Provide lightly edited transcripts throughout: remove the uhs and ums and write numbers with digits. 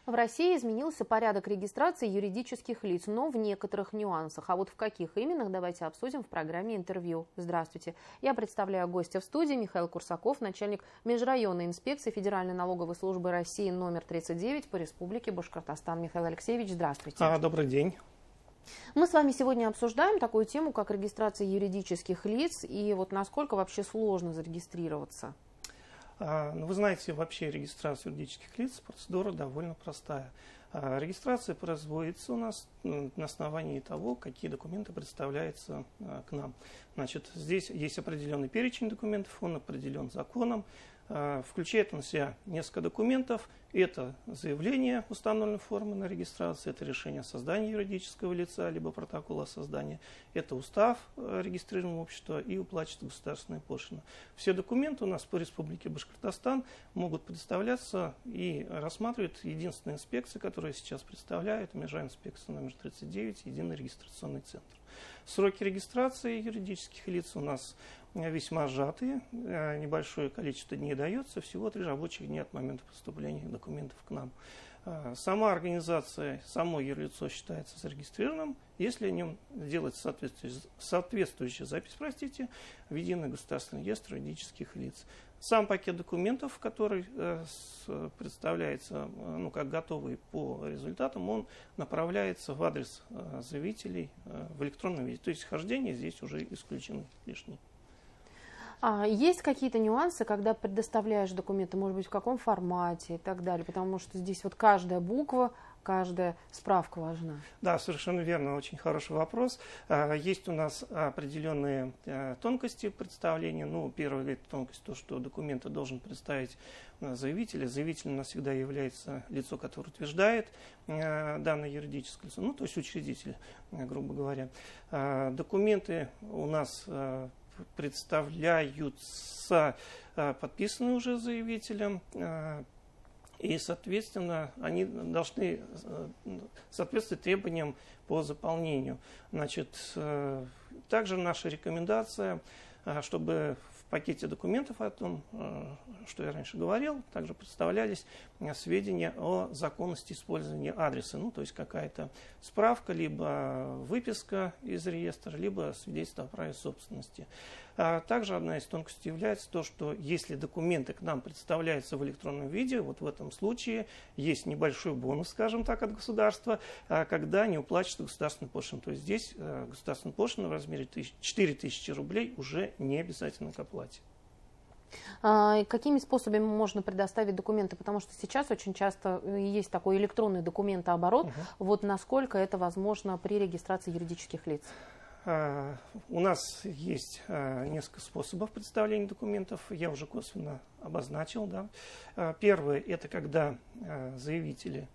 В России изменился порядок регистрации юридических лиц, но в некоторых нюансах. А вот в каких именно, давайте обсудим в программе «Интервью». Здравствуйте. Я представляю гостя в студии Михаил Курсаков, начальник межрайонной инспекции Федеральной налоговой службы России номер 39 по Республике Башкортостан. Михаил Алексеевич, здравствуйте. Добрый день. Мы с вами сегодня обсуждаем такую тему, как регистрация юридических лиц, и вот насколько вообще сложно зарегистрироваться. Вы знаете, вообще регистрация юридических лиц процедура довольно простая. Регистрация производится у нас на основании того, какие документы представляются к нам. Значит, здесь есть определенный перечень документов, он определен законом, включает он в себя несколько документов. Это заявление установленной формы на регистрацию, это решение о создании юридического лица, либо протокол о создании, это устав регистрированного общества и уплачивается государственная пошлина. Все документы у нас по Республике Башкортостан могут представляться и рассматривать единственная инспекция, которая сейчас представляет, межрайонная инспекция номер 39, единый регистрационный центр. Сроки регистрации юридических лиц у нас весьма сжатые, небольшое количество дней дается, всего 3 рабочих дня от момента поступления документов к нам. Сама организация, само юрлицо считается зарегистрированным, если о нем делать соответствующая запись, в единый государственный реестр юридических лиц. Сам пакет документов, который представляется как готовый по результатам, он направляется в адрес заявителей в электронном виде. То есть хождение здесь уже исключены лишние. Есть какие-то нюансы, когда предоставляешь документы, может быть, в каком формате и так далее, потому что здесь вот каждая буква, каждая справка важна. Да, совершенно верно, очень хороший вопрос. Есть у нас определенные тонкости представления. Первая тонкость, то, что документы должен представить заявитель. Заявителем у нас всегда является лицо, которое утверждает данное юридическое лицо, то есть учредитель, грубо говоря. Документы у нас представляются подписаны уже заявителем, и, соответственно, они должны соответствовать требованиям по заполнению. Значит, также наша рекомендация, чтобы в пакете документов о том, что я раньше говорил, также представлялись сведения о законности использования адреса. То есть какая-то справка, либо выписка из реестра, либо свидетельство о праве собственности. Также одна из тонкостей является то, что если документы к нам представляются в электронном виде, вот в этом случае есть небольшой бонус, скажем так, от государства, когда не уплачивается государственная пошлина. То есть здесь государственная пошлина в размере 4000 рублей уже не обязательно к оплате. Какими способами можно предоставить документы? Потому что сейчас очень часто есть такой электронный документооборот. Вот насколько это возможно при регистрации юридических лиц? У нас есть несколько способов представления документов, я уже косвенно обозначил. Да. Первое – это когда заявители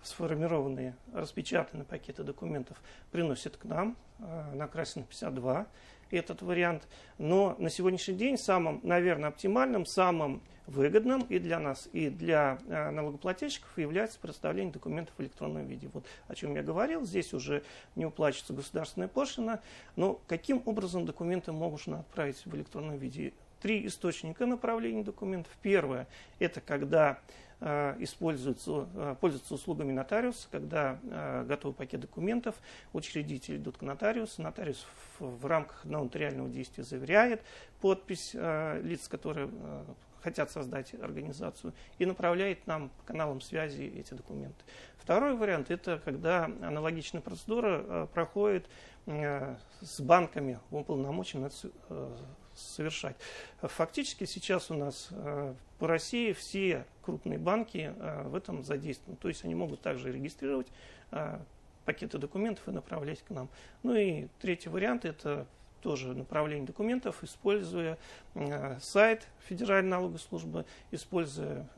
сформированные, распечатанные пакеты документов приносят к нам на Красина 52. Этот вариант. Но на сегодняшний день самым, наверное, оптимальным, самым выгодным и для нас, и для налогоплательщиков является представление документов в электронном виде. Вот о чем я говорил, здесь уже не уплачивается государственная пошлина. Но каким образом документы можно отправить в электронном виде? 3 источника направления документов. Первое – это когда пользуются услугами нотариуса, когда готовый пакет документов, учредители идут к нотариусу, нотариус в рамках одного нотариального действия заверяет подпись лиц, которые хотят создать организацию, и направляет нам по каналам связи эти документы. Второй вариант – это когда аналогичная процедура проходит с банками, уполномоченными совершать. Фактически сейчас у нас по России все крупные банки в этом задействованы. То есть они могут также регистрировать пакеты документов и направлять к нам. И третий вариант – это тоже направление документов, используя сайт Федеральной налоговой службы, используя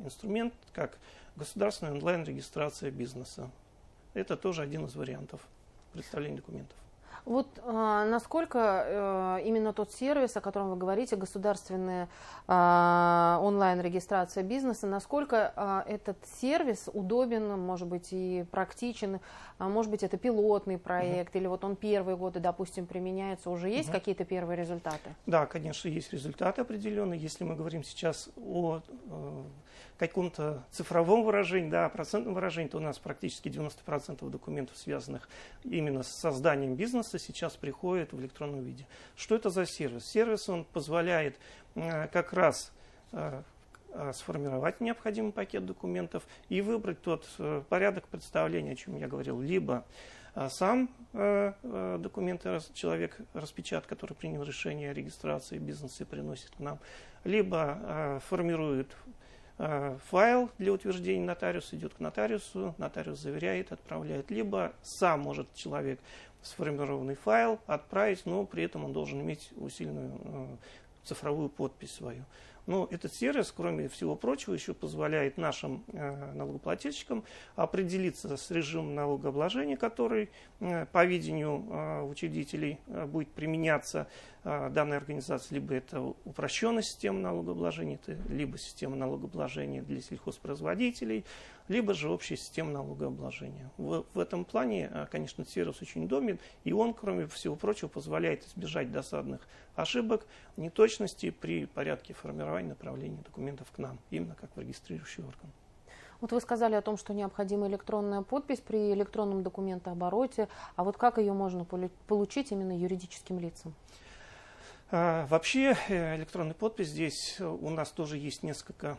инструмент как государственная онлайн-регистрация бизнеса. Это тоже один из вариантов представления документов. Вот насколько именно тот сервис, о котором вы говорите, государственная онлайн-регистрация бизнеса, насколько этот сервис удобен, может быть, и практичен, может быть, это пилотный проект, или вот он первые годы, допустим, применяется, уже есть какие-то первые результаты? Да, конечно, есть результаты определенные. Если мы говорим сейчас о каком-то цифровом выражении, да, процентном выражении, то у нас практически 90% документов, связанных именно с созданием бизнеса, сейчас приходит в электронном виде. Что это за сервис? Сервис, он позволяет как раз сформировать необходимый пакет документов и выбрать тот порядок представления, о чем я говорил, либо сам документы человек распечатает, который принял решение о регистрации бизнеса и приносит к нам, либо формирует файл для утверждения нотариуса, идет к нотариусу, нотариус заверяет, отправляет, либо сам может человек сформированный файл отправить, но при этом он должен иметь усиленную цифровую подпись свою. Но этот сервис, кроме всего прочего, еще позволяет нашим налогоплательщикам определиться с режимом налогообложения, который по видению учредителей будет применяться данной организации. Либо это упрощенная система налогообложения, либо система налогообложения для сельхозпроизводителей, либо же общая система налогообложения. В этом плане, конечно, сервис очень удобен, и он, кроме всего прочего, позволяет избежать досадных ошибок, неточностей при порядке формирования направления документов к нам, именно как в регистрирующий орган. Вот вы сказали о том, что необходима электронная подпись при электронном документообороте, а вот как ее можно получить именно юридическим лицам? Вообще электронная подпись, здесь у нас тоже есть несколько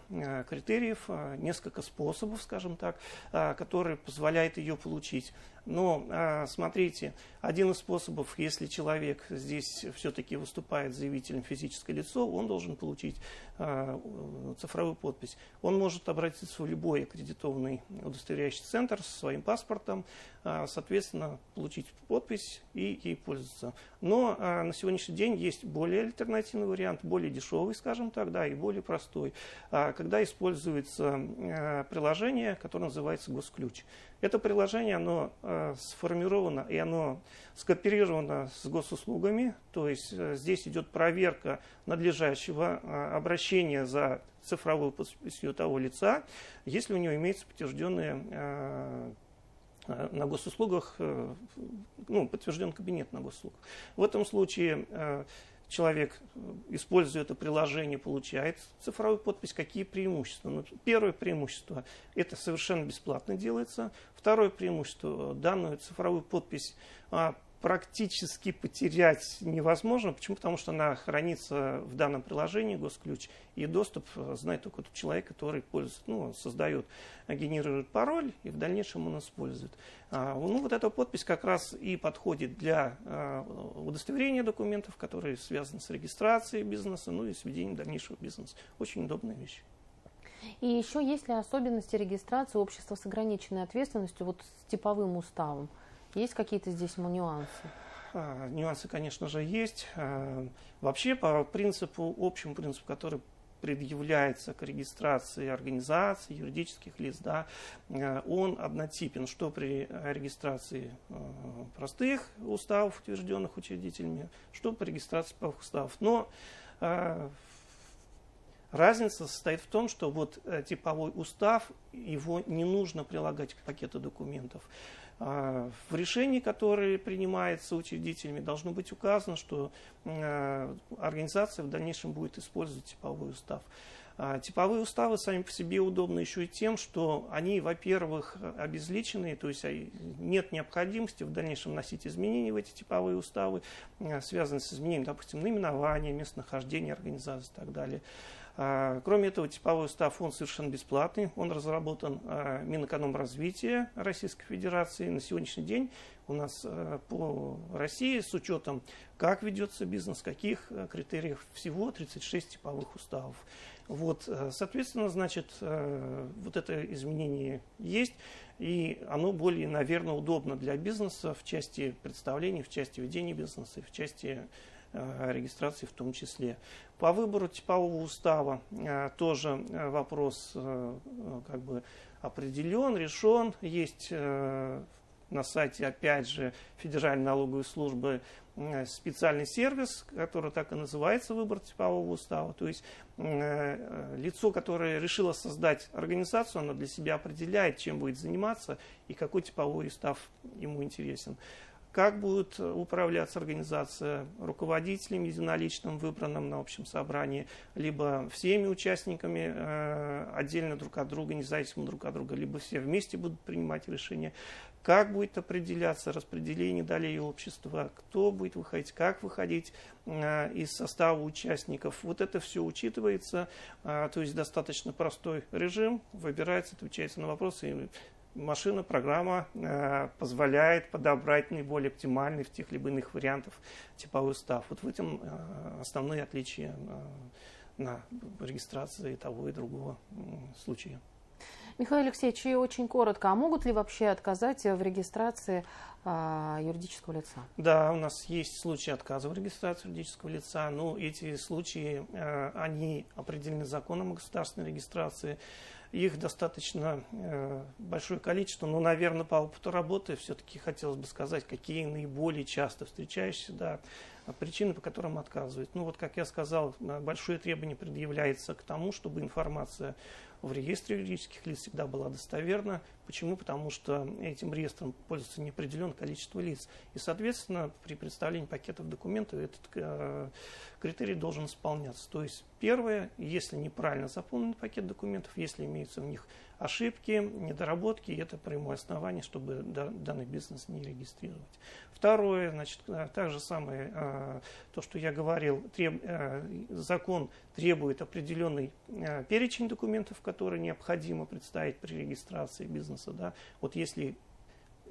критериев, несколько способов, скажем так, которые позволяют ее получить. Но смотрите, один из способов, если человек здесь все-таки выступает заявителем физическое лицо, он должен получить цифровую подпись. Он может обратиться в любой аккредитованный удостоверяющий центр со своим паспортом, соответственно, получить подпись и ей пользоваться. Но на сегодняшний день есть более альтернативный вариант, более дешевый, скажем так, да, и более простой, когда используется приложение, которое называется Госключ. Это приложение, оно сформировано и оно скооперировано с госуслугами, то есть здесь идет проверка надлежащего обращения за цифровой подписью того лица, если у него имеется подтвержденные на госуслугах, подтвержден кабинет на госуслугах. В этом случае человек, используя это приложение, получает цифровую подпись. Какие преимущества? Первое преимущество – это совершенно бесплатно делается. Второе преимущество – данную цифровую подпись практически потерять невозможно. Почему? Потому что она хранится в данном приложении Госключ, и доступ знает только тот человек, который пользуется, создает, генерирует пароль, и в дальнейшем он использует. Вот эта подпись как раз и подходит для удостоверения документов, которые связаны с регистрацией бизнеса, и с ведением дальнейшего бизнеса. Очень удобная вещь. И еще есть ли особенности регистрации общества с ограниченной ответственностью, с типовым уставом? Есть какие-то здесь нюансы? Нюансы, конечно же, есть. Вообще, по общему принципу, который предъявляется к регистрации организаций, юридических лиц, да, он однотипен, что при регистрации простых уставов, утвержденных учредителями, что при регистрации типовых уставов. Но разница состоит в том, что типовой устав, его не нужно прилагать к пакету документов. В решении, которое принимается учредителями, должно быть указано, что организация в дальнейшем будет использовать типовой устав. Типовые уставы сами по себе удобны еще и тем, что они, во-первых, обезличенные, то есть нет необходимости в дальнейшем вносить изменения в эти типовые уставы, связанные с изменением, допустим, наименования, местонахождения организации и так далее. Кроме этого, типовой устав, он совершенно бесплатный, он разработан Минэкономразвития Российской Федерации. На сегодняшний день у нас по России с учетом, как ведется бизнес, каких критериев, всего 36 типовых уставов. Соответственно, это изменение есть, и оно более, наверное, удобно для бизнеса в части представления, в части ведения бизнеса и в части регистрации в том числе. По выбору типового устава тоже вопрос определен, решен. Есть на сайте, опять же, Федеральной налоговой службы специальный сервис, который так и называется «Выбор типового устава». То есть лицо, которое решило создать организацию, оно для себя определяет, чем будет заниматься и какой типовой устав ему интересен. как будет управляться организация руководителем единоличным, выбранным на общем собрании, либо всеми участниками отдельно друг от друга, независимо друг от друга, либо все вместе будут принимать решения. Как будет определяться распределение долей общества, кто будет выходить, как выходить из состава участников. Вот это все учитывается, то есть достаточно простой режим, выбирается, отвечается на вопросы, и машина, программа позволяет подобрать наиболее оптимальный в тех либо иных вариантах типовой устав. Вот в этом основные отличия на регистрации того и другого случая. Михаил Алексеевич, и очень коротко, а могут ли вообще отказать в регистрации юридического лица? Да, у нас есть случаи отказа в регистрации юридического лица, но эти случаи, они определены законом о государственной регистрации. Их достаточно большое количество, но, наверное, по опыту работы все-таки хотелось бы сказать, какие наиболее часто встречающиеся причины, по которым отказывают. Ну вот, как я сказал, большое требование предъявляется к тому, чтобы информация в реестре юридических лиц всегда была достоверна. Почему? Потому что этим реестром пользуется неопределенное количество лиц. И, соответственно, при представлении пакетов документов этот критерий должен исполняться. То есть, первое, если неправильно заполнен пакет документов, если имеются в них ошибки, недоработки, это прямое основание, чтобы данный бизнес не регистрировать. Второе, значит, так же самое, то, что я говорил, закон требует определенный перечень документов, которые необходимо представить при регистрации бизнеса. Да. Вот если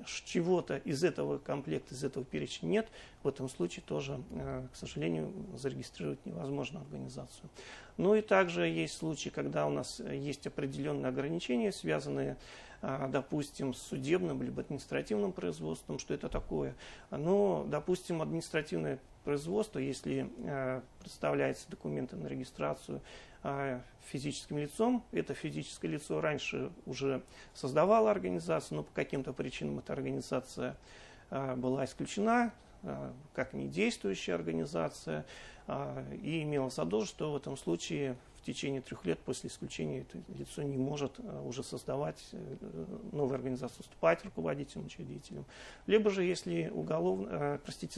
чего-то из этого комплекта, из этого перечня нет, в этом случае тоже, к сожалению, зарегистрировать невозможно организацию. Ну и также есть случаи, когда у нас есть определенные ограничения, связанные, допустим, с судебным либо административным производством. Что это такое? Ну, допустим, административное производство, если представляются документы на регистрацию физическим лицом, это физическое лицо раньше уже создавало организацию, но по каким-то причинам эта организация была исключена как недействующая организация и имела задолженность, что в этом случае в течение 3 лет после исключения это лицо не может уже создавать новую организацию, вступать руководителем, учредителем. Либо же, если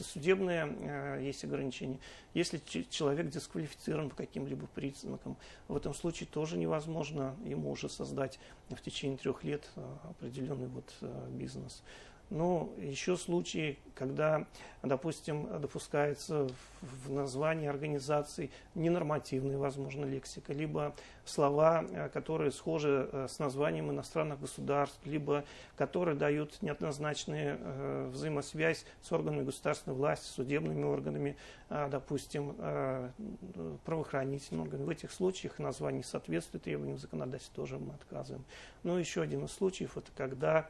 судебное есть ограничение, если человек дисквалифицирован по каким-либо признакам, в этом случае тоже невозможно ему уже создать в течение 3 лет определенный бизнес. Но еще случаи, когда, допустим, допускается в названии организаций ненормативная, возможно, лексика, либо слова, которые схожи с названием иностранных государств, либо которые дают неоднозначную взаимосвязь с органами государственной власти, судебными органами, допустим, правоохранительными органами. В этих случаях название соответствует требованиям законодательства, тоже мы отказываем. Но еще один из случаев, это когда,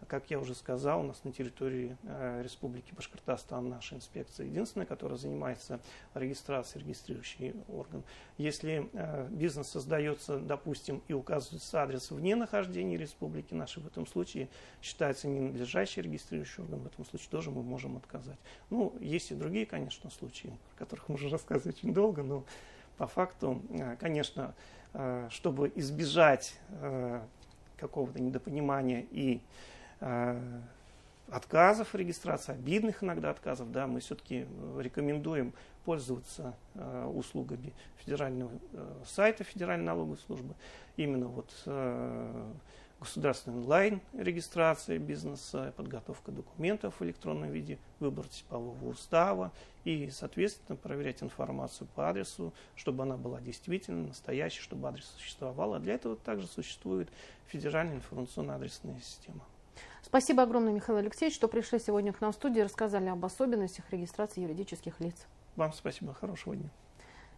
как я уже сказал, у нас на территории Республики Башкортостан наша инспекция единственная, которая занимается регистрацией, регистрирующий орган. Если бизнес создается, допустим, и указывается адрес вне нахождения республики нашей, в этом случае считается ненадлежащий регистрирующий орган, в этом случае тоже мы можем отказать. Ну, есть и другие, конечно, случаи, о которых можно рассказывать очень долго, но по факту, конечно, чтобы избежать какого-то недопонимания и отказов в регистрации, обидных иногда отказов, да, мы все-таки рекомендуем пользоваться услугами федерального сайта Федеральной налоговой службы, именно государственная онлайн-регистрация бизнеса, подготовка документов в электронном виде, выбор типового устава и, соответственно, проверять информацию по адресу, чтобы она была действительно настоящей, чтобы адрес существовал. А для этого также существует федеральная информационно-адресная система. Спасибо огромное, Михаил Алексеевич, что пришли сегодня к нам в студию и рассказали об особенностях регистрации юридических лиц. Вам спасибо, хорошего дня.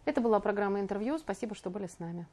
Это была программа «Интервью». Спасибо, что были с нами.